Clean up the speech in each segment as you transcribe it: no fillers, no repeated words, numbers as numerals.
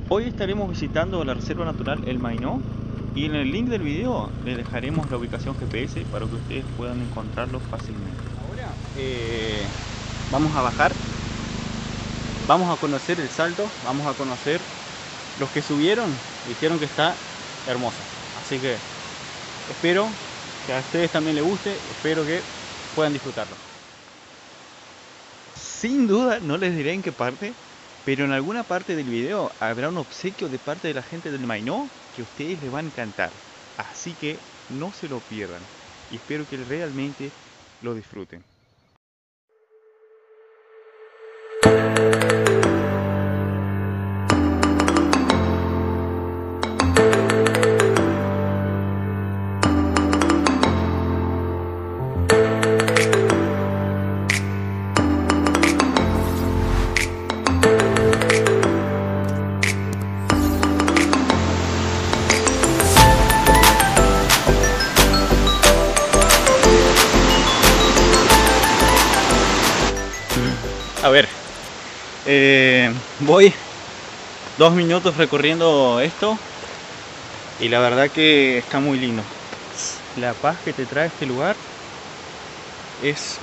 Hoy estaremos visitando la Reserva Natural El Mainó y en el link del video les dejaremos la ubicación GPS para que ustedes puedan encontrarlo fácilmente. Ahora vamos a bajar, vamos a conocer el salto, vamos a conocer los que subieron, dijeron que está hermoso, así que espero que a ustedes también les guste, espero que puedan disfrutarlo. Sin duda no les diré en qué parte, pero en alguna parte del video habrá un obsequio de parte de la gente del Mainó que a ustedes les va a encantar. Así que no se lo pierdan y espero que realmente lo disfruten. A ver, voy 2 minutos recorriendo esto y la verdad que está muy lindo. La paz que te trae este lugar es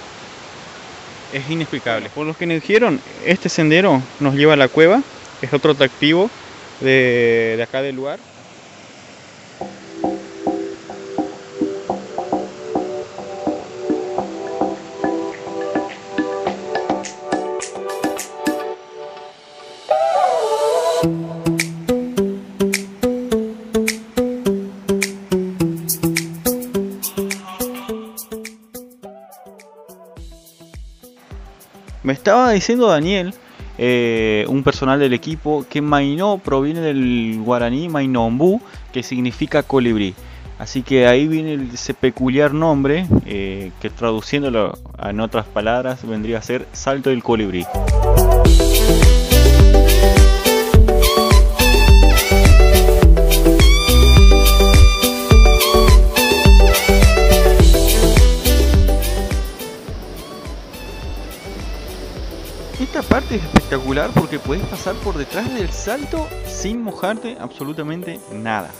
inexplicable. Por los que nos dijeron, este sendero nos lleva a la cueva, es otro atractivo de acá del lugar. Me estaba diciendo Daniel, un personal del equipo, que Mainó proviene del guaraní Mainombu, que significa colibrí. Así que ahí viene ese peculiar nombre, que traduciéndolo en otras palabras vendría a ser salto del colibrí. Esta parte es espectacular porque puedes pasar por detrás del salto sin mojarte absolutamente nada.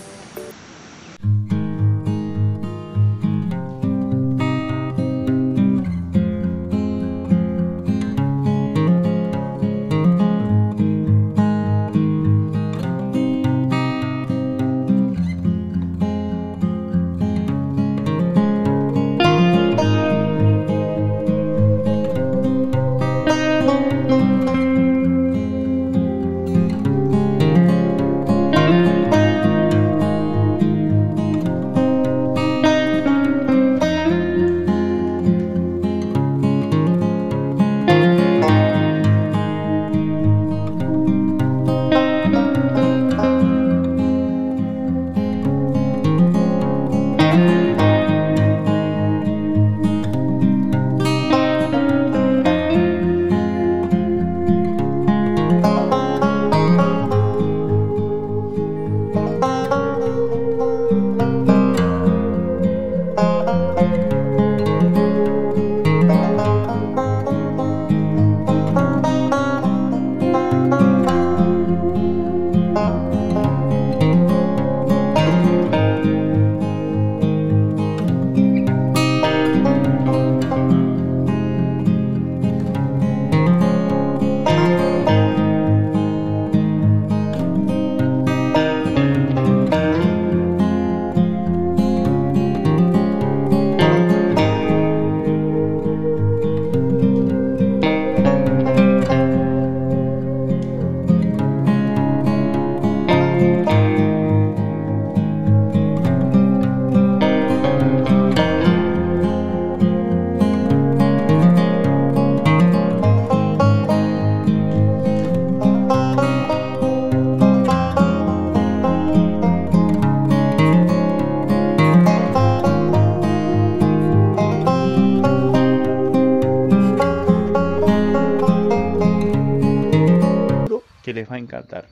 Que les va a encantar.